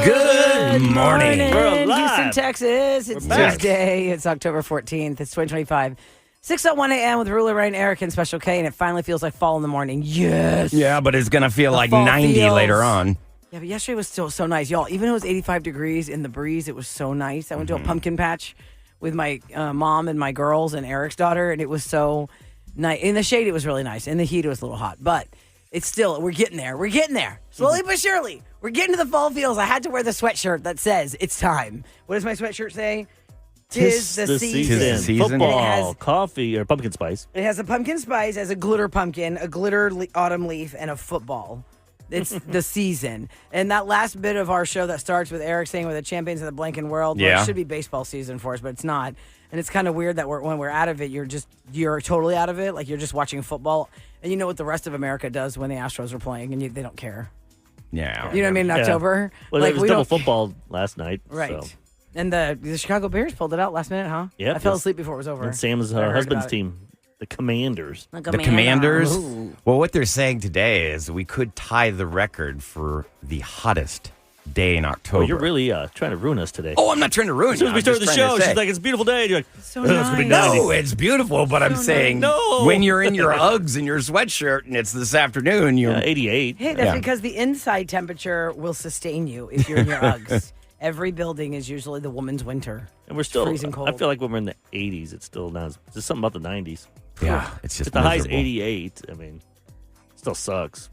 Good morning. We're alive. Houston, Texas. It's Tuesday. It's October 14th. It's 2025. 6:01 a.m. with Roula Ryan, Eric, and Special K, and it finally feels like fall in the morning. Yes. Yeah, but it's going to feel like fall 90 feels. later on. Yeah, but yesterday was still so nice. Y'all, even though it was 85 degrees in the breeze, it was so nice. I went to a pumpkin patch with my mom and my girls and Eric's daughter, and it was so nice. In the shade, it was really nice. In the heat, it was a little hot. But it's still, we're getting there. We're getting there. Slowly but surely. We're getting to the fall feels. I had to wear the sweatshirt that says, it's time. What does my sweatshirt say? Tis the season. Tis the season. Football, coffee, or pumpkin spice. It has a pumpkin spice, has a glitter pumpkin, a glitter autumn leaf, and a football. It's the season. And that last bit of our show that starts with Eric saying we're the champions of the blanking world, well, it should be baseball season for us, but it's not. And it's kind of weird that when we're out of it, you're totally out of it. Like you're just watching football. And you know what the rest of America does when the Astros are playing, and they don't care. Yeah. You know what I mean? In October. Well, like, there was double football last night. Right. So. And the Chicago Bears pulled it out last minute, huh? Yeah. I fell asleep before it was over. And Sam's husband's team, the Commanders. The Commanders. Ooh. Well, what they're saying today is we could tie the record for the hottest day in October. Oh, you're really trying to ruin us today. Oh, I'm not trying to ruin As soon you. as we started the I'm just show, trying to she's say. like, it's a beautiful day. And you're like, So it's gonna be nice. 90. No, it's beautiful, but I'm saying No. when you're in your Uggs and your sweatshirt and it's this afternoon, you're 88. Hey, that's because the inside temperature will sustain you if you're in your Uggs. Every building is usually the woman's winter. And we're still, freezing cold. I feel like when we're in the 80s, it's still not, there's something about the 90s. yeah, it's just If the high's miserable. 88, I mean, still sucks.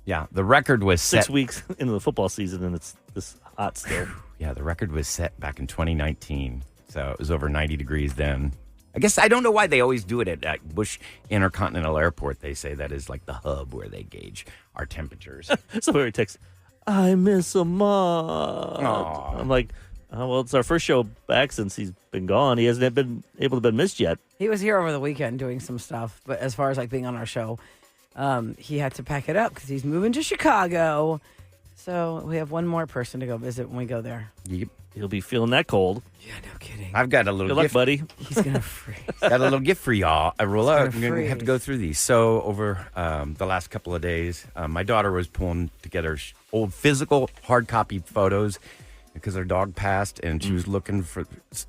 Yeah, the record was set. 6 weeks into the football season, and it's this hot still. Yeah, the record was set back in 2019, so it was over 90 degrees then. I guess I don't know why they always do it at Bush Intercontinental Airport. They say that is like the hub where they gauge our temperatures. Somebody texts, I miss Ahmad. Aw. I'm like, oh, well, it's our first show back since he's been gone. He hasn't been able to be missed yet. He was here over the weekend doing some stuff, but as far as like being on our show, he had to pack it up because he's moving to Chicago. So we have one more person to go visit when we go there. Yep. He'll be feeling that cold. Yeah, no kidding. I've got a little Good luck, gift. buddy. He's gonna freeze. Got a little gift for y'all. Rolla, It's I'm gonna going to have to go through these. So over the last couple of days, my daughter was pulling together old physical hard copy photos because her dog passed, and she was looking for,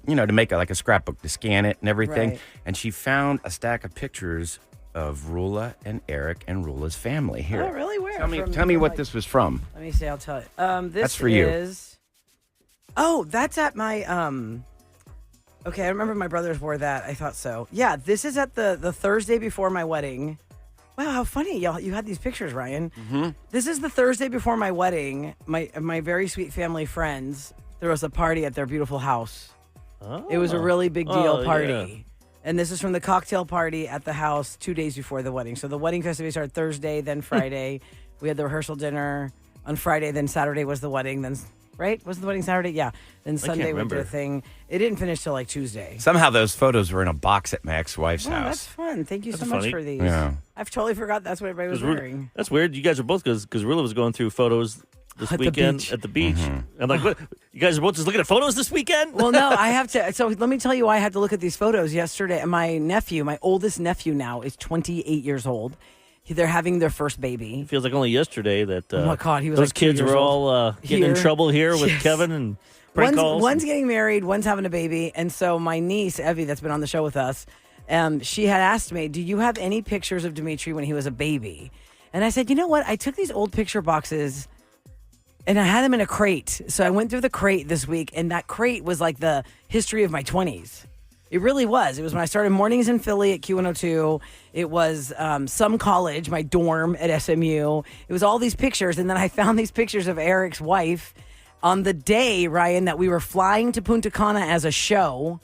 to make like a scrapbook to scan it and everything. Right. And she found a stack of pictures of Roula and Eric and Roula's family here. Oh, really? Where? Tell me what this was from. Let me see. I'll tell you. This That's for you. is. Oh, that's at my. Okay, I remember my brothers wore that. I thought so. Yeah, this is at the Thursday before my wedding. Wow, how funny, y'all! You had these pictures, Ryan. Mm-hmm. This is the Thursday before my wedding. My very sweet family friends. There was a party at their beautiful house. Oh. It was a really big deal party. Yeah. And this is from the cocktail party at the house 2 days before the wedding. So the wedding festivities started Thursday, then Friday. We had the rehearsal dinner on Friday, then Saturday was the wedding. Then, right? Was the wedding Saturday? Yeah. Then Sunday we did a thing. It didn't finish till like Tuesday. Somehow those photos were in a box at my ex-wife's Wow, house. that's fun. Thank you That's so much funny. for these. Yeah. I've totally forgot that's what everybody was wearing. That's weird. You guys are both, because Rilla was going through photos this At the weekend beach. at the beach. Mm-hmm. I'm like, what? You guys are both just looking at photos this weekend? Well, no, I have to. So let me tell you why I had to look at these photos yesterday. My nephew, my oldest nephew now, is 28 years old. They're having their first baby. It feels like only yesterday that Oh my God, he was those like 2 kids years were old. all getting in Here. trouble here with Yes. Kevin and prank calls. One's getting married, one's having a baby. And so my niece, Evie, that's been on the show with us, she had asked me, do you have any pictures of Dimitri when he was a baby? And I said, you know what? I took these old picture boxes and I had them in a crate. So I went through the crate this week, and that crate was like the history of my 20s. It really was. It was when I started mornings in Philly at Q102. It was some college, my dorm at SMU. It was all these pictures. And then I found these pictures of Eric's wife on the day, Ryan, that we were flying to Punta Cana as a show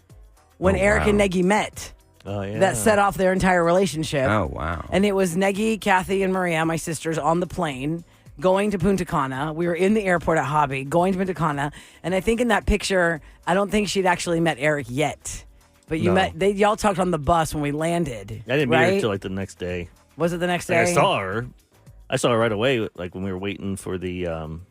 when Eric and Negi met. Oh, yeah. That set off their entire relationship. Oh, wow. And it was Negi, Kathy, and Maria, my sisters, on the plane going to Punta Cana. We were in the airport at Hobby going to Punta Cana. And I think in that picture, I don't think she'd actually met Eric yet. But you No. y'all talked on the bus when we landed. I didn't meet right? her until like the next day. Was it the next Like, day? I saw her. I saw her right away, like when we were waiting for the.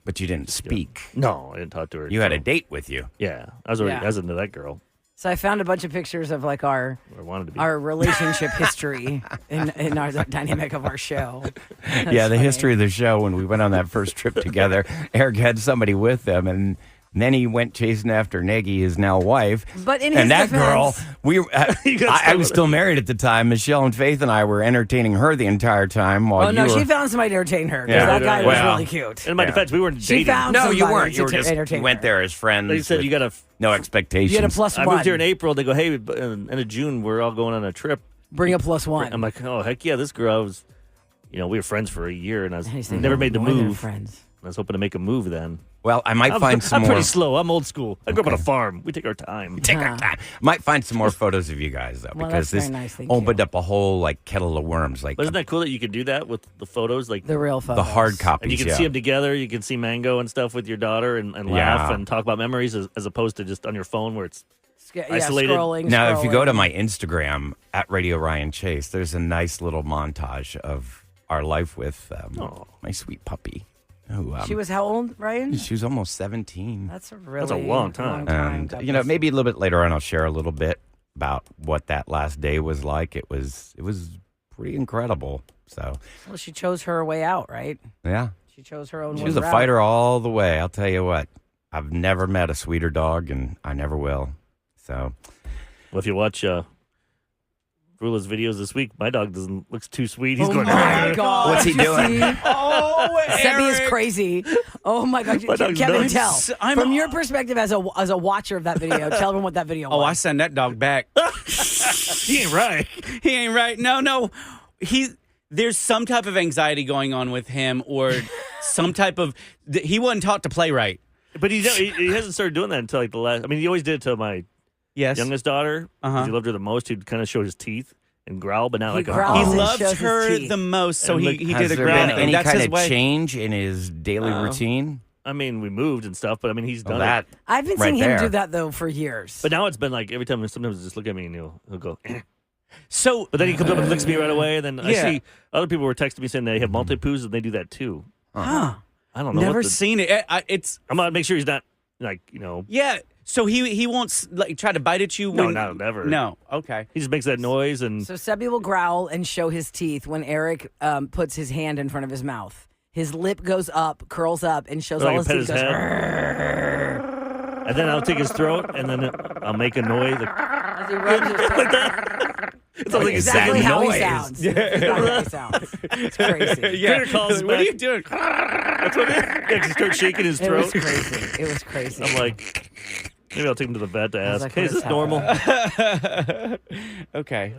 But you didn't speak. No, I didn't talk to her. You had a until- date with you. Yeah, I was already. Yeah. I was into that girl. So I found a bunch of pictures of like our relationship history in our the dynamic of our show. That's Yeah, the funny. history of the show when we went on that first trip together. Eric had somebody with him, and then he went chasing after Nagy, his now wife. But in his and that girl, defense- I was still married at the time. Michelle and Faith and I were entertaining her the entire time while Oh no, you were. she found somebody to entertain her. 'Cause Yeah. that guy was Well, really cute. In my defense, we weren't She dating. found No, you somebody weren't. You to were just entertain you went her. there as friends. They said with you got to. no expectations. You had a plus I one. moved here in April. They go, hey, in end of June, we're all going on a trip. Bring a plus one. I'm like, oh heck yeah, this girl. I was, we were friends for a year, and I was And he's thinking, never made the more than move. Friends. I was hoping to make a move then. Well, I might find some I'm more. pretty slow. I'm old school. I grew up on a farm. We take our time. Take our time. Might find some more photos of you guys though, Well, because that's this very nice, thank opened you. up a whole like kettle of worms, like But isn't that cool that you can do that with the photos? Like The real photos. the hard copies. and you can yeah. see them together. You can see Mango and stuff with your daughter and laugh Yeah. and talk about memories as opposed to just on your phone where it's isolated. Scrolling. Now, if you go to scrolling. my Instagram at Radio Ryan Chase, there's a nice little montage of our life with my sweet puppy. Who, She was how old, Ryan? she was almost 17. That's a really long time. And God you know, bless. maybe a little bit later on, I'll share a little bit about what that last day was like. It was pretty incredible. So Well, she chose her way out, right? yeah, She chose her own. she was a route. fighter all the way. I'll tell you what, I've never met a sweeter dog, and I never will. So Well, if you watch Roula's videos this week, my dog looks too sweet. He's Oh going. my God! What's he Did you doing? see? Oh, Sebby is Eric. crazy. Oh my God! My dog's Kevin, nuts. tell I'm- from your perspective as a watcher of that video. Tell them what that video Oh, I was. send that dog back. He ain't right. He ain't right. No. There's some type of anxiety going on with him, or some type of. He wasn't taught to play right. But he hasn't started doing that until like the last. I mean, he always did it to my Yes. youngest daughter. Uh-huh. He loved her the most. He'd kind of show his teeth and growl, but now He like growls He and loved shows his her teeth. the most, so And he look- did has a there growl been thing. any That's kind his of way. change in his daily routine? I mean, we moved and stuff, but I mean, he's done That it. I've been right seeing him there. do that though for years. But now it's been like every time sometimes he'll just look at me and he'll go. Eh. So But then he comes up and licks me right away. And then I Yeah. see other people were texting me saying they have multi-poos and they do that too. huh? I don't know. never what the, seen it. It's I'm gonna make sure he's not like yeah. So he won't like try to bite at you. No, when, no, never. No. Okay. He just makes that noise and So Sebby will growl and show his teeth when Eric puts his hand in front of his mouth. His lip goes up, curls up, and shows Like all you his pet teeth. his Goes, head. And then I'll take his throat and then I'll make a noise. Like, as he rubs his like that. It sounds like he's exactly singing. how he noise. sounds. Exactly how he sounds. It's crazy. Yeah. Critter calls What are back. you doing? That's what it is. He starts shaking his It was throat. crazy. It was crazy. I'm like, maybe I'll take him to the vet to was ask, like, hey, what is is this normal? Okay.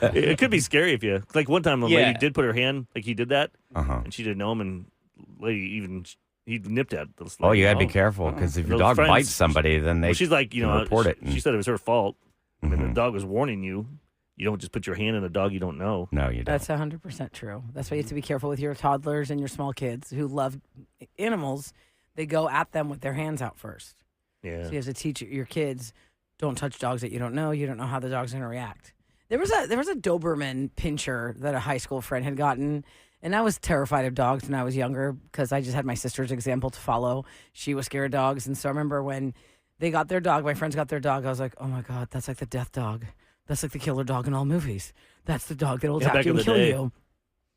It could be scary if you, like one time a Yeah. lady did put her hand, like he did that, Uh-huh. and she didn't know him, and lady even, he nipped at the Oh, you got to be oh. careful because if your Those dog friends- bites somebody, then they Well, she's like, can report it. she said it was her fault. I mean, Mhm. the dog was warning you. You don't just put your hand in a dog you don't know. No, you don't. That's 100% true. That's why you have to be careful with your toddlers and your small kids who love animals. They go at them with their hands out first. Yeah. So you have to teach your kids, don't touch dogs that you don't know. You don't know how the dog's going to react. There was a Doberman pinscher that a high school friend had gotten, and I was terrified of dogs when I was younger because I just had my sister's example to follow. She was scared of dogs, and so I remember when they got their dog, my friends got their dog, I was like, oh my God, that's like the death dog. That's like the killer dog in all movies. That's the dog that will attack back you in and the kill day. you.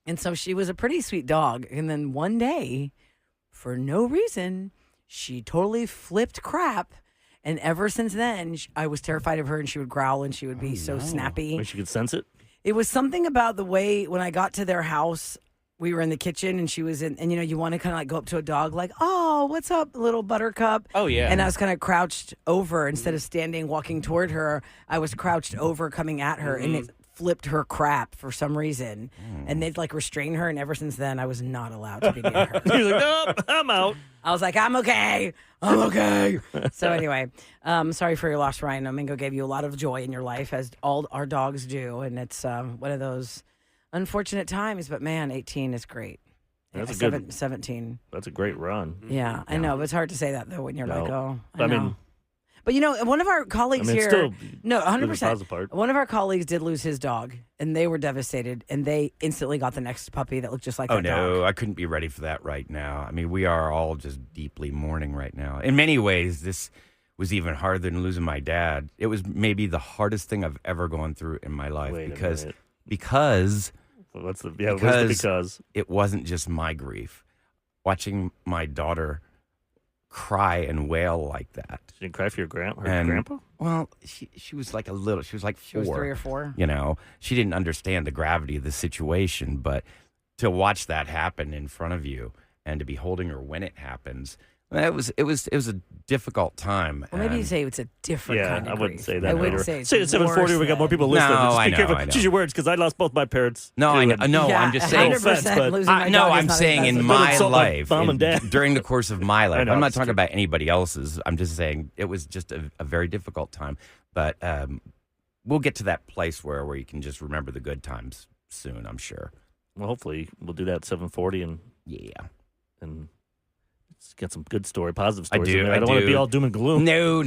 And so she was a pretty sweet dog. And then one day, for no reason, she totally flipped crap. And ever since then, I was terrified of her, and she would growl and she would be so snappy. When she could sense it. It was something about the way when I got to their house, we were in the kitchen and she was in, and you want to kind of like go up to a dog like, oh, what's up, little buttercup? Oh, yeah. And I was kind of crouched over instead of standing, walking toward her. I was crouched over, coming at her, and it flipped her crap for some reason. And they'd like restrain her. And ever since then, I was not allowed to be near her. He's like, nope, I'm out. I was like, I'm okay. I'm okay. So anyway, sorry for your loss, Ryan. Mingo gave you a lot of joy in your life, as all our dogs do. And it's one of those unfortunate times. But man, 18 is great. That's a Seven- good. 17. That's a great run. Yeah, I know. But it's hard to say that, though, when you're No. like, oh, I mean- know. But one of our colleagues I mean, here. it's still No, the 100%. positive part. One of our colleagues did lose his dog, and they were devastated, and they instantly got the next puppy that looked just like Oh, that no, dog. I couldn't be ready for that right now. I mean, we are all just deeply mourning right now. In many ways, was even harder than losing my dad. It was maybe the hardest thing I've ever gone through in my life Wait a because minute. because What's the because? it wasn't just my grief. Watching my daughter cry and wail like that. She didn't cry for your And, grandpa? Well, she was like she was like 4. She was 3 or 4. You know, she didn't understand the gravity of the situation, but to watch that happen in front of you and to be holding her when it happens, it was a difficult time. Well, maybe you say it's a different kind of I wouldn't grief. say that. I wouldn't later. say it's Say it at 7:40. We got more people listening. No, Just I be know, careful. I know. Choose your words because I lost both my parents. No, I know. No, Yeah, I'm just saying. 100% losing my No, dog is I'm not saying in as my Don't insult my life, mom and dad. during the course of my life. I know, I'm not it's talking true. about anybody else's. I'm just saying it was just a very difficult time. But we'll get to that place where you can just remember the good times soon, I'm sure. Well, hopefully we'll do that at 7:40 and let's get some good positive stories. do, in there. I don't want to do. be all doom and gloom. No.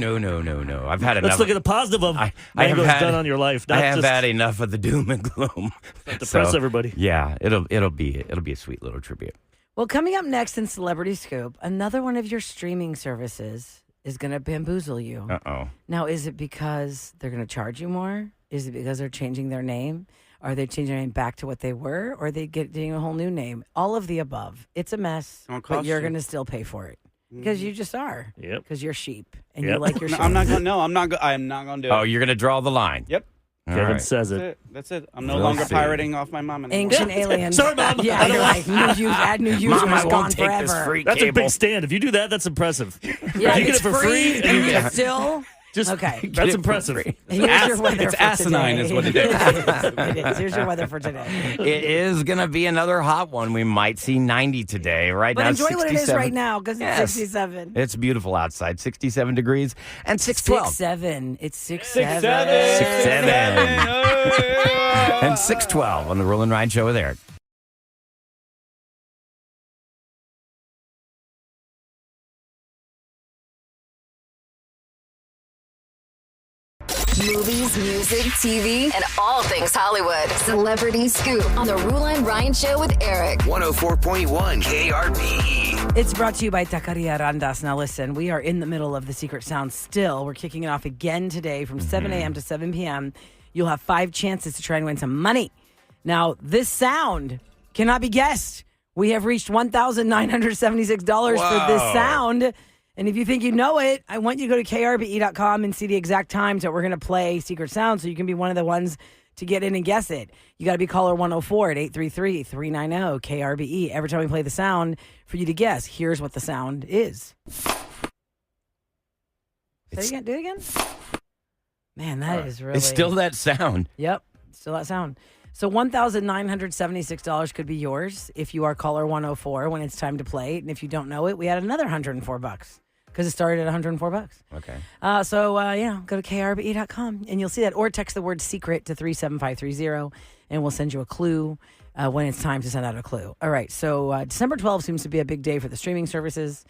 I've had enough. Let's look at the positive of I Mango's have had- done on your life. I Not have just had enough of the doom and gloom. depress everybody. Yeah, it'll be a sweet little tribute. Well, coming up next in Celebrity Scoop, another one of your streaming services is going to bamboozle you. Uh-oh. Now, is it because they're going to charge you more? Is it because they're changing their name? Are they changing their name back to what they were? Or are they getting a whole new name? All of the above. It's a mess, It'll but cost you're you. going to still pay for it. Because you just are. Yep. Because you're sheep. And Yep. you like your No, sheep. I'm not going. No, I'm not. I'm not going to do it. Oh, you're going to draw the line. Yep. All Kevin right. says That's it. it. That's it. I'm no We'll longer see. pirating off my mom anymore. Ancient alien. Sorry, Mom. Yeah, I don't you're like, add new users, Mom, I gone won't take forever. this free That's cable. a big stand. If you do that, that's impressive. Yeah, If you get it's it for free, and you you still... just Okay. Get that's it for impressive. free. Here's your weather It's for asinine today. is what it is. It is. Here's your weather for today. It is going to be another hot one. We might see 90 today. Right But now, enjoy what it is 67. right now because Yes. it's 67. It's beautiful outside, 67 degrees and 612. 6-7. It's 6-7. 6-7. Oh, And 612 on the Roula Ryan Show with Eric. Movies, music, TV, and all things Hollywood. Celebrity Scoop on the Roula Ryan Show with Eric. 104.1 KRBE. It's brought to you by Taqueria Randas. Now listen, we are in the middle of the Secret Sound still. We're kicking it off again today from 7 a.m. to 7 p.m. You'll have 5 chances to try and win some money. Now, this sound cannot be guessed. We have reached $1,976 for this sound. And if you think you know it, I want you to go to krbe.com and see the exact times that we're going to play Secret Sound so you can be one of the ones to get in and guess it. You got to be caller 104 at 833-390 KRBE. Every time we play the sound for you to guess, here's what the sound is. Say it again. Do it again. Man, that is really... It's still that sound. Yep, still that sound. So $1,976 could be yours if you are caller 104 when it's time to play. And if you don't know it, we had another $104 because it started at $104. Okay. So go to krbe.com and you'll see that. Or text the word secret to 37530 and we'll send you a clue when it's time to send out a clue. All right, so December 12th seems to be a big day for the streaming services.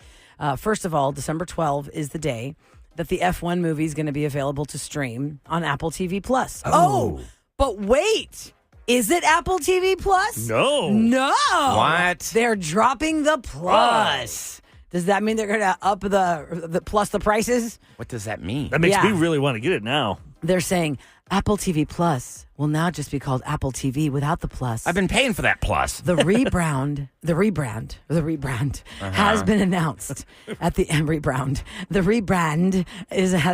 First of all, December 12th is the day that the F1 movie is going to be available to stream on Apple TV+. Oh, but wait. Is it Apple TV Plus? No. No. What? They're dropping the plus. Does that mean they're going to up the plus the prices? What does that mean? That makes Yeah. me really want to get it now. They're saying Apple TV Plus will now just be called Apple TV without the plus. I've been paying for that plus. The rebrand has been announced at the rebrand. The rebrand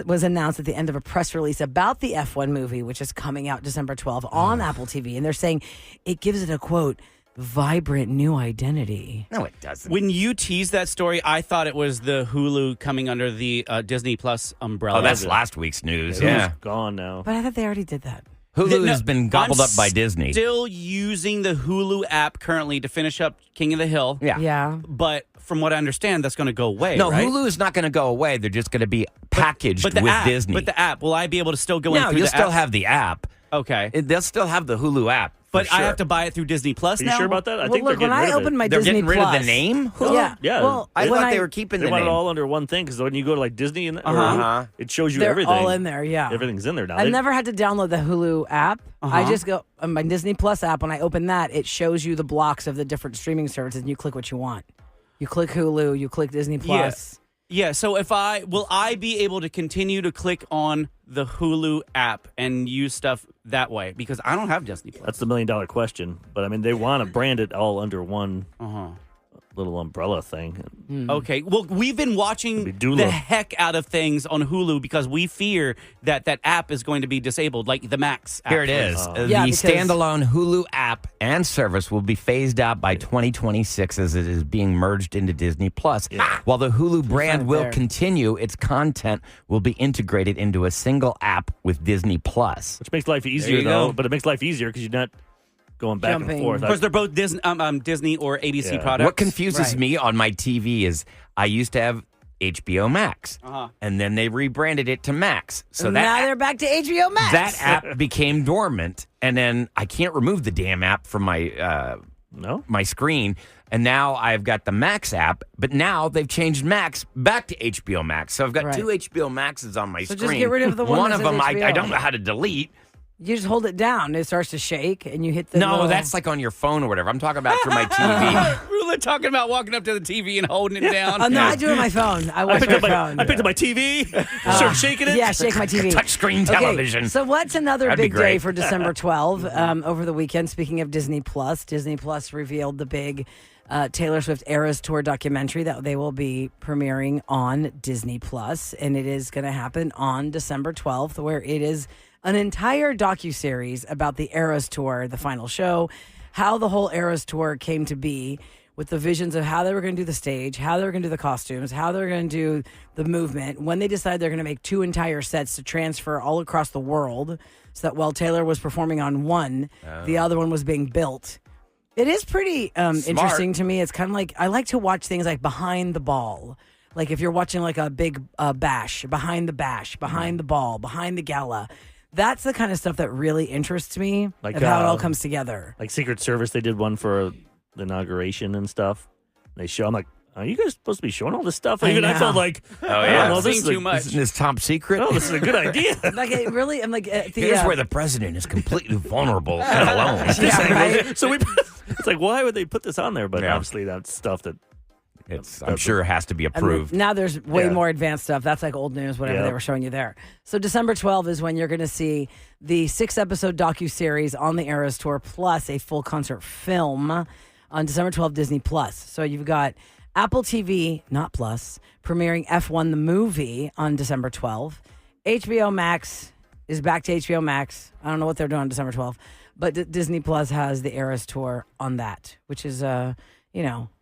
was announced at the end of a press release about the F1 movie, which is coming out December 12th on Apple TV, and they're saying it gives it a quote vibrant new identity. No, it doesn't. When you teased that story, I thought it was the Hulu coming under the Disney Plus umbrella. Oh, that's last week's news. It Yeah. was gone now. But I thought they already did that. Hulu No, has been gobbled I'm up by Disney. Still using the Hulu app currently to finish up King of the Hill. Yeah. Yeah. But from what I understand, that's going to go away. No, right? Hulu is not going to go away. They're just going to be packaged but the with app, Disney. But the app, will I be able to still go in no, through you'll the still app? have the app. Okay. They'll still have the Hulu app. But for I sure. have to buy it through Disney Plus Are you now? sure about that? I Well, think look, they're when getting I rid of opened it. my They're Disney getting rid Plus, of the name? Hulu? Yeah. Yeah. Well, I when thought they were keeping They the want it name. all under one thing because when you go to like Disney and it shows you they're everything. all in there. Yeah. Everything's in there now. I've never had to download the Hulu app. Uh-huh. I just go on my Disney Plus app. When I open that, it shows you the blocks of the different streaming services, and you click what you want. You click Hulu, you click Disney Plus. Yeah, so will I be able to continue to click on the Hulu app and use stuff that way? Because I don't have Disney Plus. That's the $1 million question. But I mean, they want to brand it all under one little umbrella thing. Okay. Well, we've been watching the heck out of things on Hulu because we fear that app is going to be disabled, like the Max app. Here it is. The standalone Hulu app and service will be phased out by 2026 as it is being merged into Disney Plus. Yeah. While the Hulu brand will continue, its content will be integrated into a single app with Disney Plus. Which makes life easier, though. But it makes life easier because you're not going back and forth. Because they're both Disney or ABC products. What confuses me on my TV is I used to have HBO Max, and then they rebranded it to Max. So now they're back to HBO Max. That app became dormant, and then I can't remove the damn app from my my screen. And now I've got the Max app, but now they've changed Max back to HBO Max. So I've got two HBO Maxes on my screen. So just get rid of the one of them I don't know how to delete. You just hold it down. It starts to shake, and you hit the that's like on your phone or whatever. I'm talking about for my TV. Rula talking about walking up to the TV and holding it down. Oh, no, I do it on my phone. I watch my phone. I picked up my TV, started shaking it. Yeah, shake my TV. Touchscreen television. Okay, so what's another big day for December 12? Over the weekend, speaking of Disney Plus revealed the big Taylor Swift Eras Tour documentary that they will be premiering on Disney Plus, and it is going to happen on December 12th, where it is an entire docuseries about the Eras Tour, the final show, how the whole Eras Tour came to be, with the visions of how they were going to do the stage, how they were going to do the costumes, how they were going to do the movement, when they decided they're going to make 2 entire sets to transfer all across the world, so that while Taylor was performing on one, the other one was being built. It is pretty interesting to me. It's kind of like, I like to watch things like behind the ball. Like if you're watching like a big bash, behind the ball, behind the gala. That's the kind of stuff that really interests me, like how it all comes together. Like Secret Service, they did one for the inauguration and stuff. They show, I'm like, are you guys supposed to be showing all this stuff? Even I felt like, this is too much. Isn't this top secret? No, this is a good idea. Like it really, I'm like, here's where the president is completely vulnerable and alone. Right? So it's like, why would they put this on there? But obviously, that's stuff that I'm sure it has to be approved. Now there's way more advanced stuff. That's like old news, whatever they were showing you there. So December 12th is when you're going to see the 6-episode docuseries on the Eras Tour plus a full concert film on December 12th, Disney Plus. So you've got Apple TV, not Plus, premiering F1 the movie on December 12th. HBO Max is back to HBO Max. I don't know what they're doing on December 12th, but Disney Plus has the Eras Tour on that, which is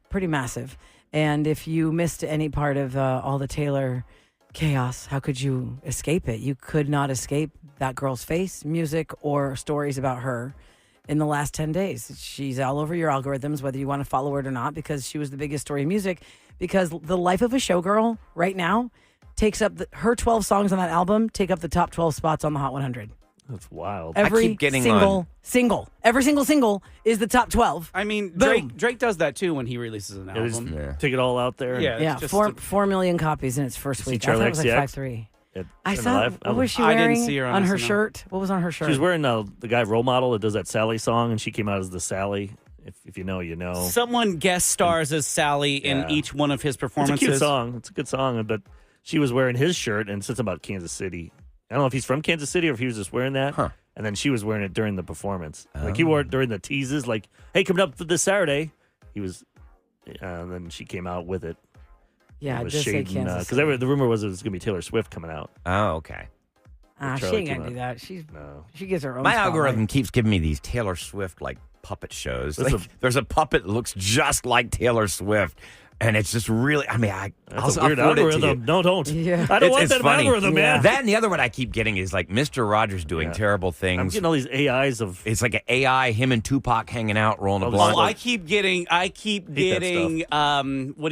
pretty massive. And if you missed any part of all the Taylor chaos, how could you escape it? You could not escape that girl's face, music, or stories about her in the last 10 days. She's all over your algorithms, whether you want to follow her or not, because she was the biggest story in music. Because the life of a showgirl right now takes up her 12 songs on that album take up the top 12 spots on the Hot 100. That's wild. Every single single is the top 12. I mean, Drake does that too when he releases an album. Take it all out there. Yeah, 4 million copies in its first week. I thought it was like 5.3. I saw. What was she wearing? I didn't see her on her shirt. What was on her shirt? She was wearing the guy Role Model that does that Sally song, and she came out as the Sally. If you know, you know. Someone guest stars as Sally in each one of his performances. It's a cute song. It's a good song, but she was wearing his shirt, and said something about Kansas City. I don't know if he's from Kansas City or if he was just wearing that. Huh. And then she was wearing it during the performance. Like he wore it during the teases. Like, hey, coming up for this Saturday. He was, and then she came out with it. Yeah, it was just say Kansas City. Because the rumor was it was going to be Taylor Swift coming out. Oh, okay. She ain't going to do that. She gets her own My spotlight. algorithm keeps giving me these Taylor Swift, like, puppet shows. There's a puppet that looks just like Taylor Swift. And it's just really, I mean, That's a weird algorithm. No, don't. Yeah. I don't want it's that funny. algorithm, man. That and the other one I keep getting is like Mr. Rogers doing terrible things. I'm getting all these AIs of. It's like an AI, him and Tupac hanging out, rolling a blunt. I keep getting, what do you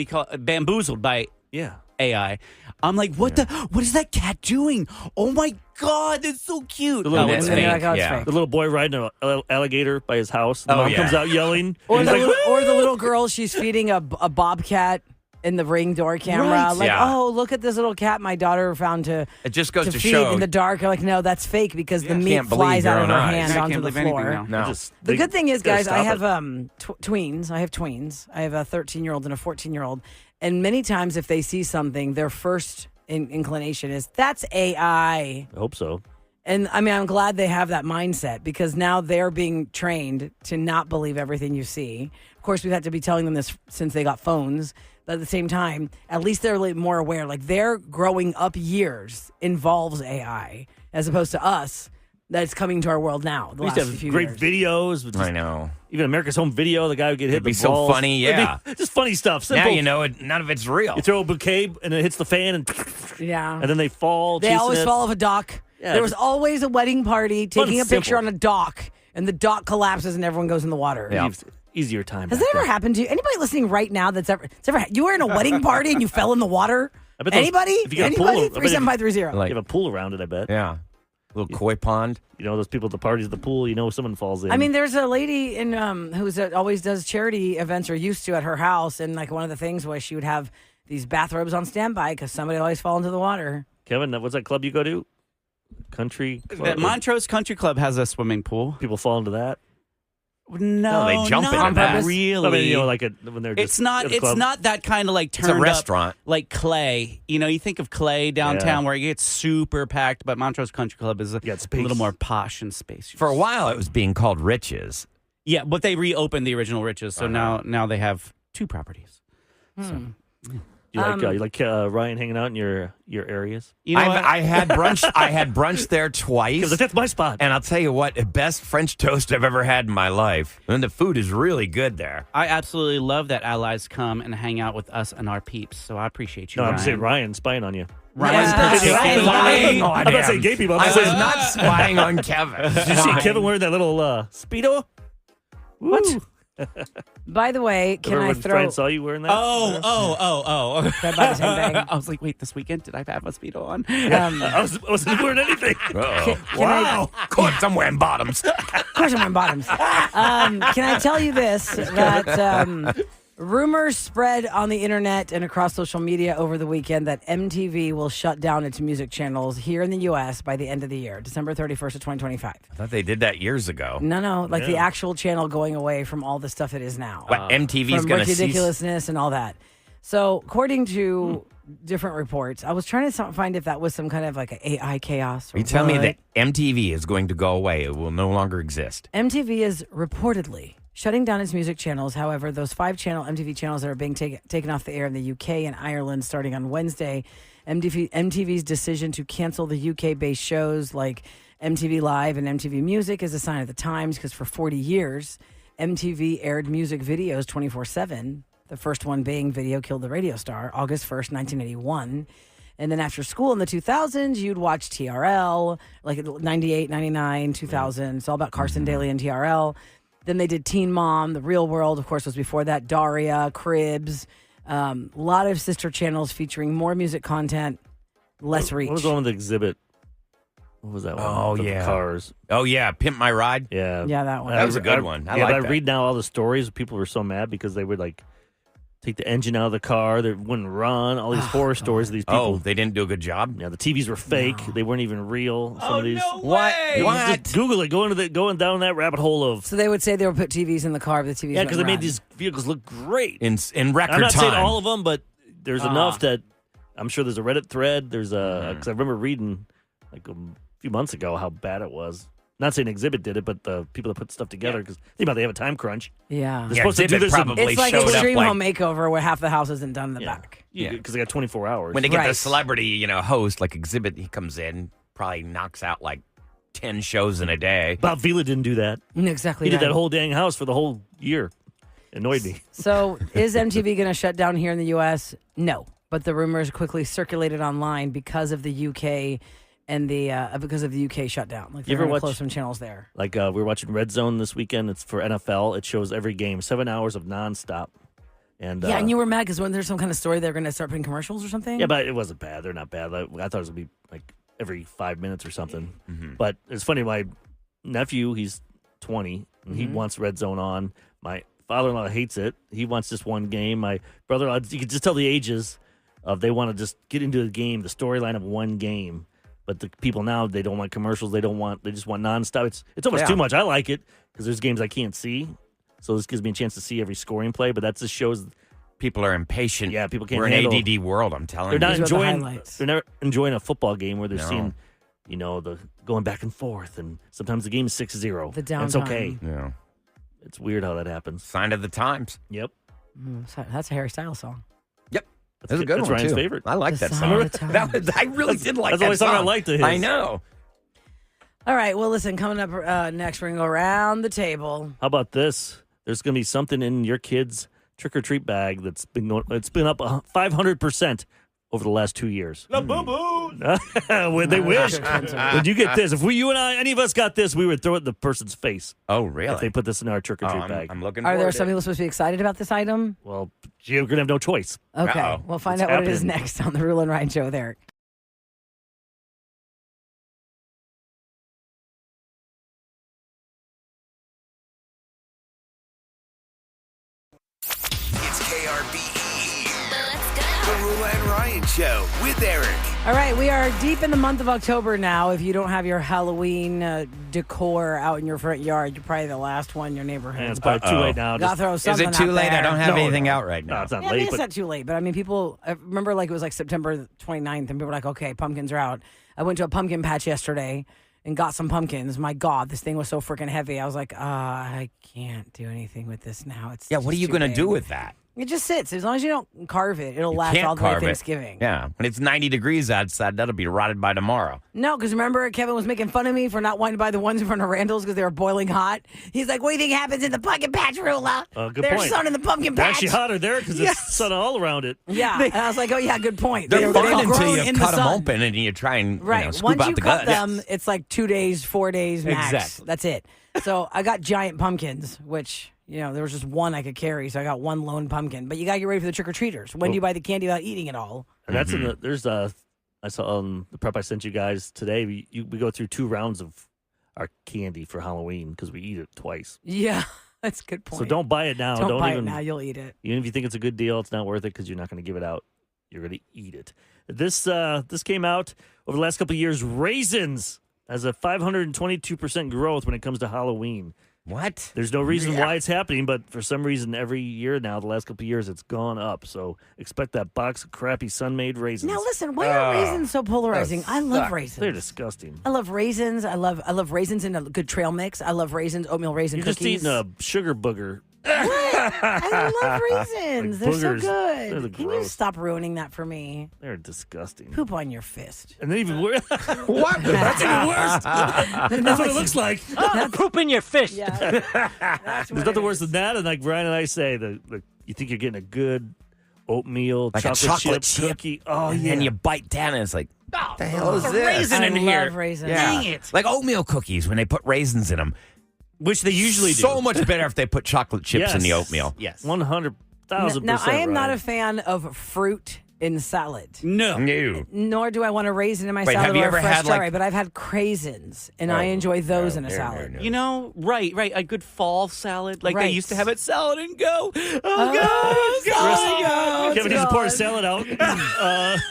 call it? Bamboozled by AI. I'm like, what is that cat doing? Oh my God, that's so cute. The little, it's fake. The little boy riding an alligator by his house. The mom comes out yelling. Or the little girl, she's feeding a bobcat in the Ring door camera. Right. Like, oh, look at this little cat my daughter found to It just goes to feed show. in the dark. You're like, no, that's fake because the meat flies out of her hand onto the floor. No. The good thing is, guys, I have tweens. I have twins. I have a 13-year-old and a 14-year-old. And many times if they see something, their first inclination is, that's AI. I hope so. And I mean, I'm glad they have that mindset because now they're being trained to not believe everything you see. Of course, we've had to be telling them this since they got phones. But at the same time, at least they're a little more aware. Like their growing up years involves AI as opposed to us that's coming to our world now. We used to have great videos. I know. Even America's Home Video, the guy would get hit. It'd be so funny, yeah. Just funny stuff. Simple. Now you know it. None of it's real. You throw a bouquet and it hits the fan, and yeah, and then they fall. They always fall off a dock. Yeah, there was always a wedding party taking a picture simple. on a dock, and the dock collapses and everyone goes in the water. Yeah. Easier time. Has that ever happened to you? Anybody listening right now that's ever you were in a wedding party and you fell in the water? Anybody? If you got Anybody? a pool, 37530. you have a pool around it, I bet. Yeah. Little koi pond. You know, those people at the parties at the pool, you know someone falls in. I mean, there's a lady in who's always does charity events or used to at her house, and like one of the things was she would have these bathrobes on standby because somebody always fall into the water. Kevin, what's that club you go to? Country Club? The Montrose Country Club has a swimming pool. People fall into that? No, they jump not into that. really. I mean, you know, like when they're just It's not that kind of like turned It's a restaurant. up like Clay. You know, you think of Clay downtown where it gets super packed, but Montrose Country Club is a little more posh and spacious. For a while, it was being called Riches. Yeah, but they reopened the original Riches, so now they have 2 properties. So. You like Ryan hanging out in your areas? You know I had brunch. I had brunch there twice. Because that's my spot. And I'll tell you what, the best French toast I've ever had in my life. And the food is really good there. I absolutely love that allies come and hang out with us and our peeps. So I appreciate you. No, Ryan. I'm saying Ryan spying on you. Ryan's spying on I'm not saying him. gay people. I was not spying on Kevin. Did you see Kevin wearing that little Speedo? What? By the way, can Remember I when throw? Brian saw you wearing that? Oh. Can I buy the same thing? I was like, wait, this weekend, did I have a Speedo on? I wasn't wearing anything. Wow. Of course I'm wearing bottoms. Of course I'm wearing bottoms. Can I tell you this, that rumors spread on the internet and across social media over the weekend that MTV will shut down its music channels here in the U.S. by the end of the year, December 31st of 2025. I thought they did that years ago. No, like the actual channel going away from all the stuff it is now. What, MTV's From going to cease? ridiculousness and all that. So, according to different reports, I was trying to find if that was some kind of like an AI chaos. Or You tell me what. that MTV is going to go away. It will no longer exist. MTV is reportedly shutting down its music channels. However, those 5-channel MTV channels that are being taken off the air in the UK and Ireland starting on Wednesday, MTV's decision to cancel the UK-based shows like MTV Live and MTV Music is a sign of the times because for 40 years, MTV aired music videos 24/7. The first one being Video Killed the Radio Star, August 1st, 1981. And then after school in the 2000s, you'd watch TRL, like 98, 99, 2000. It's all about Carson Daly and TRL. Then they did Teen Mom. The Real World, of course, was before that. Daria, Cribs. A lot of sister channels featuring more music content, less reach. What was the one with the exhibit? What was that one? Oh, The yeah. Cars. Oh, yeah. Pimp My Ride. Yeah. Yeah, that one. That was a good one. I but like I that. read now all the stories. People were so mad because they would like take the engine out of the car. They wouldn't run. All these horror stories of these people. Oh, they didn't do a good job? Yeah, the TVs were fake. They weren't even real. Some of these. What? You What? Just Google it. Going down that rabbit hole of. So they would say they would put TVs in the car, but the TVs Yeah, because they wouldn't made run. these vehicles look great. In record I'm not time. saying all of them, but there's enough that I'm sure there's a Reddit thread. There's a because I remember reading like a few months ago how bad it was. Not saying Exhibit did it, but the people that put stuff together. Because think about it, they have a time crunch. Yeah. They're supposed to do Exhibit this. probably It's like showed Extreme up Home Makeover where half the house isn't done in the back. Yeah. Because they got 24 hours. When they get the Right. celebrity, host, like Exhibit, he comes in, probably knocks out like 10 shows in a day. Bob Vila didn't do that. Exactly. He did right. that whole dang house for the whole year. Annoyed me. So is MTV going to shut down here in the U.S.? No. But the rumors quickly circulated online because of the UK and because of the UK shutdown. Like they're ever going to watch- close some channels there. Like we were watching Red Zone this weekend. It's for NFL. It shows every game, 7 hours of nonstop. And Yeah, and you were mad because when there's some kind of story they're going to start putting commercials or something? yeah, but it wasn't bad. They're not bad. I thought it was gonna be like every 5 minutes or something. But it's funny. My nephew, he's 20, and he wants Red Zone on. My father-in-law hates it. He wants just one game. My brother-in-law, you could just tell the ages of they want to just get into the game, the storyline of one game. But the people now, they don't want commercials. They just want nonstop. It's almost too much. I like it because there's games I can't see. So this gives me a chance to see every scoring play. But that just shows People are impatient. Yeah, people can't We're handle. an ADD world. I'm telling They're you. not These are the enjoying. highlights. They're never enjoying a football game where they're No. seeing, the going back and forth, and sometimes the game is 6-0. The And it's okay. downtime. Yeah. It's weird how that happens. Sign of the times. Yep. That's a Harry Styles song. Yep. That's a good That's one Ryan's too. favorite. I like The that sign song. of the times. I really did like that's that the only song I song. liked of his. I know. All right. Well, listen, coming up next, we're going to go around the table. How about this? There's going to be something in your kid's trick or treat bag that's been it's been up 500% over the last 2 years. When they wish. Would you get this? If you and I, any of us got this, we would throw it in the person's face. Oh, really? If they put this in our trick or treat bag. I'm looking Are forward there to some it. people supposed to be excited about this item? Well, you're going to have no choice. Okay. Uh-oh. We'll find What's out what it is happening? next on the Roula Ryan Show with Eric. It's KRBE. The Roula and Ryan Show with Eric. All right, we are deep in the month of October now. If you don't have your Halloween decor out in your front yard, you're probably the last one in your neighborhood. And it's probably too late now. Gotta throw Is something it too out late? there. I don't have No, anything no. out right No, now. it's not Yeah, I mean, late, it's but not too late, but I mean, I remember like it was like September 29th, and people were like, okay, pumpkins are out. I went to a pumpkin patch yesterday and got some pumpkins. My God, this thing was so freaking heavy. I was like, I can't do anything with this now. It's Yeah, what are just you too going to big. do with that? It just sits. As long as you don't carve it, it'll You last can't all the way carve it. Thanksgiving. Yeah, when it's 90 degrees outside, that'll be rotted by tomorrow. No, because remember, Kevin was making fun of me for not wanting to buy the ones in front of Randall's because they were boiling hot. He's like, what do you think happens in the pumpkin patch, Roula? Good There's point. sun in the pumpkin they're patch. actually hotter there because Yes. there's sun all around it. Yeah. And I was like, oh, yeah, good point. They're They've fun grown until you in the cut them sun. open and you try and Right. scoop Once out you the cut guts. them, it's like 2 days, 4 days max. Exactly. That's it. So I got giant pumpkins, which, there was just one I could carry. So I got one lone pumpkin. But you got to get ready for the trick-or-treaters. When do you buy the candy without eating it all? And that's in the, there's I saw on the prep I sent you guys today, we go through 2 rounds of our candy for Halloween because we eat it twice. Yeah, that's a good point. So don't buy it now. Don't buy even, it now. You'll eat it. Even if you think it's a good deal, it's not worth it because you're not going to give it out. You're going to eat it. This came out over the last couple of years. Raisins has a 522% growth when it comes to Halloween. What? There's no reason why it's happening, but for some reason, every year now, the last couple of years, it's gone up. So expect that box of crappy sun-made raisins. Now listen, why are raisins so polarizing? I love sucks. raisins. They're disgusting. I love raisins. I love raisins in a good trail mix. I love raisins, oatmeal raisin You're just cookies. eating a sugar booger. I love raisins. Like They're so boogers. They're good. the Can you gross. stop ruining that for me? They're disgusting. Poop on your fist. And then even worse. What? That's even worse. That's what it looks like. Poop in your fist. Yeah. There's nothing worse than that. And like Brian and I say, you think you're getting a good oatmeal Like a chocolate chocolate chip chip. cookie. Oh, And yeah. then you bite down and it's like, what the hell is a this? raisin I in love here. raisins. Yeah. Dang it. Like oatmeal cookies when they put raisins in them. Which they usually do. So much better if they put chocolate chips in the Yes. oatmeal. Yes. 100,000%. Now, I am not Ryan. a fan of fruit in salad. No. No. Nor do I want a raisin in my Wait, salad have you or ever a fresh had, like- strawberry, but I've had craisins, and I enjoy those in a no, salad. no. You know, right. A good fall salad. Like Right. they used to have at Salad and Go. Oh, Oh, God. God. Kevin needs to pour his salad out.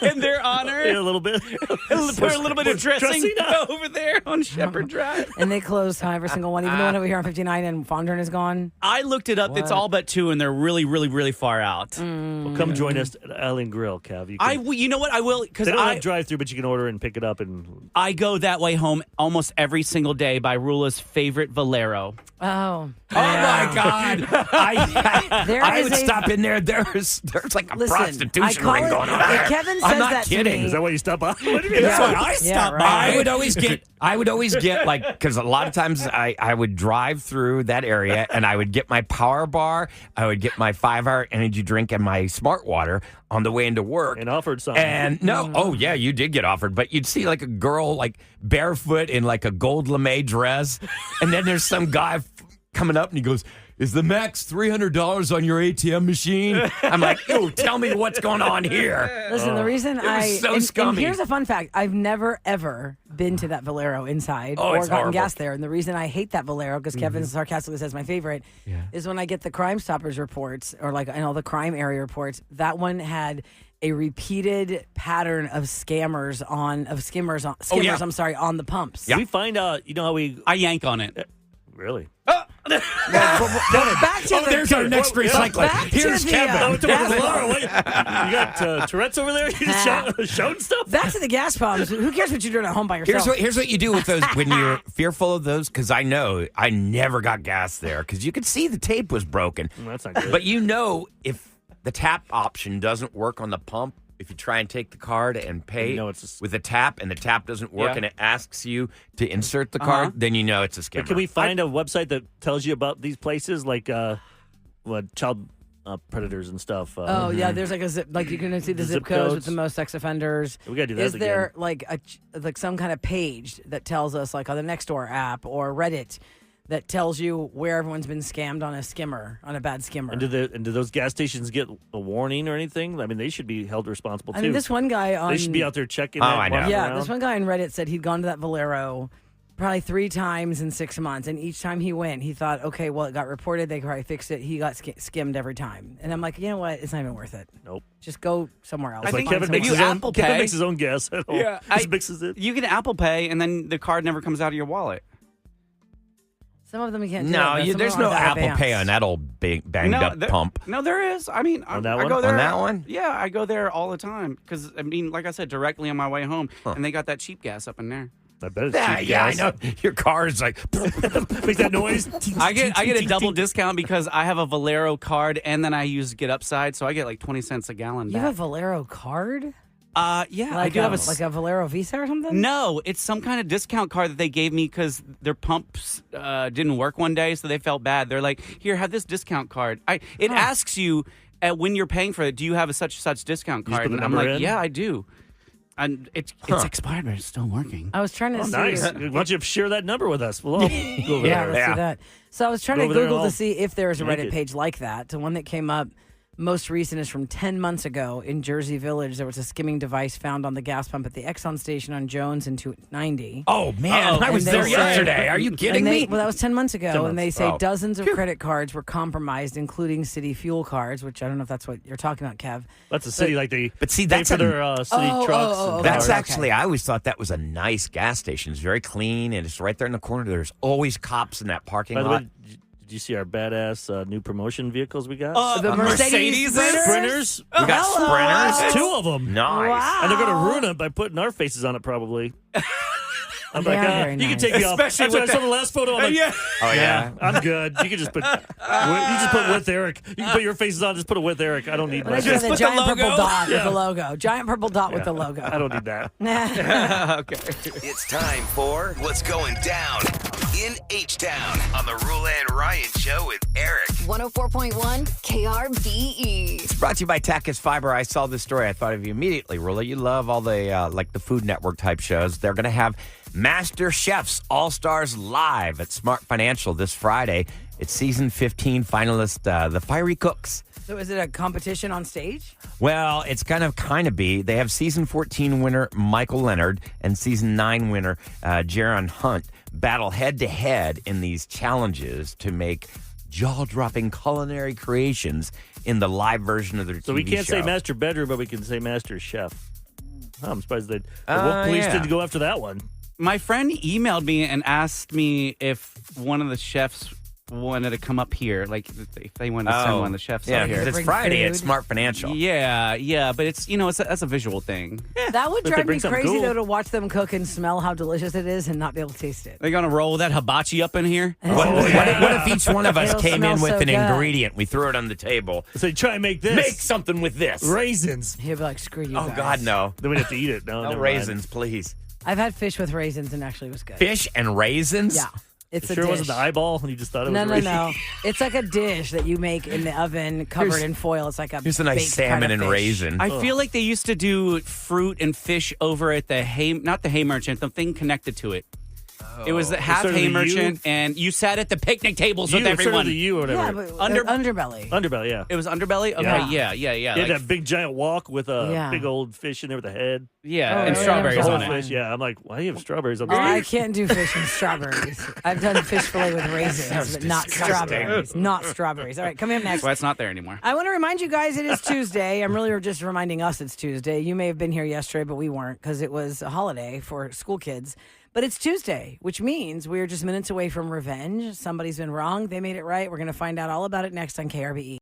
In their honor. In a little bit. Pour a little bit of dressing over there on Shepherd Drive. And they closed every single one, even the one over here on 59 and Fondren is gone. I looked it up. It's all but 2, and they're really, really, really far out. Well, come join us at Island Grill, Kev. You know what? I will, because They don't have drive-through, but you can order and pick it up. And I go that way home almost every single day by Roula's favorite Valero. Oh. Oh my God! There I is would a- stop in there. There's like a Listen, I prostitution call ring it, going on. if there. Kevin I'm says not that to kidding. me, is that why you stop by? What do you mean? That's why I stop right. by. I would always get like, because a lot of times I would drive through that area and I would get my power bar, I would get my 5-hour energy drink and my smart water on the way into work. And offered something. And no, oh yeah, you did get offered, but you'd see like a girl like barefoot in like a gold lame dress, and then there's some guy coming up and he goes, "Is the max $300 on your ATM machine?" I'm like, "Ew, tell me what's going on here." Listen, the reason was so and scummy. here's a fun fact: I've never ever been to that Valero inside Oh, or it's gotten horrible. gas there. And the reason I hate that Valero, because Kevin sarcastically says my favorite, is when I get the Crime Stoppers reports or like and all the crime area reports. That one had a repeated pattern of skimmers on yeah. I'm sorry, on the pumps. Yeah. We find out, you know how we I yank on it. really. Back to there's our next recycler. Back Here's to Kevin. You got Tourette's over there? You showing stuff? Back to the gas pumps. Who cares what you're doing at home by yourself? Here's what you do with those when you're fearful of those, because I know I never got gas there because you could see the tape was broken. That's not good. But if the tap option doesn't work on the pump, if you try and take the card and pay with a tap and the tap doesn't work and it asks you to insert the card, then you know it's a scammer. Can we find a website that tells you about these places like child predators and stuff? Yeah, there's like a zip, like you can see the zip codes with the most sex offenders. We gotta do that Is there again. like some kind of page that tells us, like on the Nextdoor app or Reddit, that tells you where everyone's been scammed on a bad skimmer? And do those gas stations get a warning or anything? I mean, they should be held responsible too. I mean, this one guy they should be out there checking. I know. Yeah, this one guy on Reddit said he'd gone to that Valero probably 3 times in 6 months, and each time he went, he thought, okay, well, it got reported, they probably fixed it. He got skimmed every time, and I'm like, you know what? It's not even worth it. Nope. Just go somewhere else. It's like think Kevin if makes, you his own, Apple Kevin Pay- makes his own gas at home. Yeah, Just mixes it. You can Apple Pay, and then the card never comes out of your wallet. Some of them you can't do No, that, but some of there's them no aren't that Apple advanced. Pay on that old banged up pump. No, there is. I mean, I that go one? there On that one? Yeah, I go there all the time because I mean, like I said, directly on my way home, and they got that cheap gas up in there. I bet it's Yeah, cheap yeah, I gas. know. Your car is like. Makes that noise. I get a double discount because I have a Valero card and then I use Get Upside, so I get like 20 cents a gallon. You back. have a Valero card? Yeah, I Like do have a like a Valero Visa or something? No, it's some kind of discount card that they gave me because their pumps didn't work one day, so they felt bad. They're like, "Here, have this discount card." It asks you when you're paying for it, "Do you have a such discount You just card?" put the And I'm number like, in? "Yeah, I do." And it's expired, but it's still working. I was trying to see. Nice. Why don't you share that number with us? We'll all go over Yeah, there. let's do that. So I was trying Go to over there Google and to I'll see if there was a yank Reddit it. page like that. The one that came up most recent is from 10 months ago in Jersey Village. There was a skimming device found on the gas pump at the Exxon station on Jones in 290. Oh, man. I was And there they say- yesterday. Are you kidding and they- me? Well, that was 10 months ago. 10 And they months. say Oh. dozens of credit cards were compromised, including city fuel cards, which I don't know if that's what you're talking about, Kev. That's a city like they But see, pay that's for a- their city Oh, trucks. oh, and That's cars. actually, I always thought that was a nice gas station. It's very clean, and it's right there in the corner. There's always cops in that parking By the lot. way, did you see our badass new promotion vehicles we got? The Mercedes Sprinters. We got hello. Sprinters. 2 of them. Nice. Wow. And they're going to ruin it by putting our faces on it, probably. I'm They like, are very you can nice. take me off. That's Especially why I with saw the last photo. I'm like, Oh, yeah. I'm good. You can just put, with Eric. You can put your faces on. Just put it with Eric. I don't need But my I face. just the put the giant purple logo? dot with Yeah. the logo. Giant purple dot with the logo. I don't need that. Okay. It's time for What's Going Down in H-Town on the Roula and Ryan Show with Eric. 104.1 KRBE. It's brought to you by Takis Fiber. I saw this story. I thought of you immediately, Rula. You love all the like the Food Network type shows. They're going to have Master Chefs All-Stars live at Smart Financial this Friday. It's season 15 finalist, the Fiery Cooks. So is it a competition on stage? Well, it's kind of be. They have season 14 winner Michael Leonard and season 9 winner Jaron Hunt battle head-to-head in these challenges to make jaw-dropping culinary creations in the live version of their TV show. So we can't say master bedroom, but we can say master chef. Oh, I'm surprised that the woke police yeah. didn't go after that one. My friend emailed me and asked me if one of the chefs wanted to come up here, like if they wanted to send one of the chefs yeah, up here. because it's Bring Friday at food. Smart Financial. Yeah, but it's that's a visual thing. That would But they drive me bring something crazy, cool. though, to watch them cook and smell how delicious it is and not be able to taste it. They're gonna roll that hibachi up in here. What if each one of us It'll came in smell with so an good. ingredient? We threw it on the table. So try and make this. Make something with this. Raisins. He'd be like, screw you Oh, guys. God, no. Then we'd have to eat it. No, No never raisins, please. I've had fish with raisins and actually it was good. Fish and raisins? Yeah. It's Mind. a Sure dish. wasn't the eyeball and you just thought it was No. raisin? It's like a dish that you make in the oven covered in foil. It's like a Here's a nice baked salmon kind of and fish. raisin. I feel like they used to do fruit and fish over at the not the Hay Merchant, the thing connected to it. It was the half sort of Hay the Merchant, U? and you sat at the picnic tables with You, sort of everyone. the U or whatever. Yeah, but Underbelly. underbelly. Underbelly, yeah. It was Underbelly? Okay, yeah. You had like- that big giant wok with a Yeah. big old fish in there with a head. yeah, Oh, and really? strawberries Never on saw it. that. Fish, yeah. I'm like, why do you have strawberries on Oh, the I steak? can't do fish and strawberries. I've done fish fillet with raisins, but not strawberries. Not strawberries. All right, coming up next. Well, that's not there anymore. I want to remind you guys it is Tuesday. I'm really just reminding us it's Tuesday. You may have been here yesterday, but we weren't because it was a holiday for school kids. But it's Tuesday, which means we're just minutes away from revenge. Somebody's been wrong. They made it right. We're going to find out all about it next on KRBE.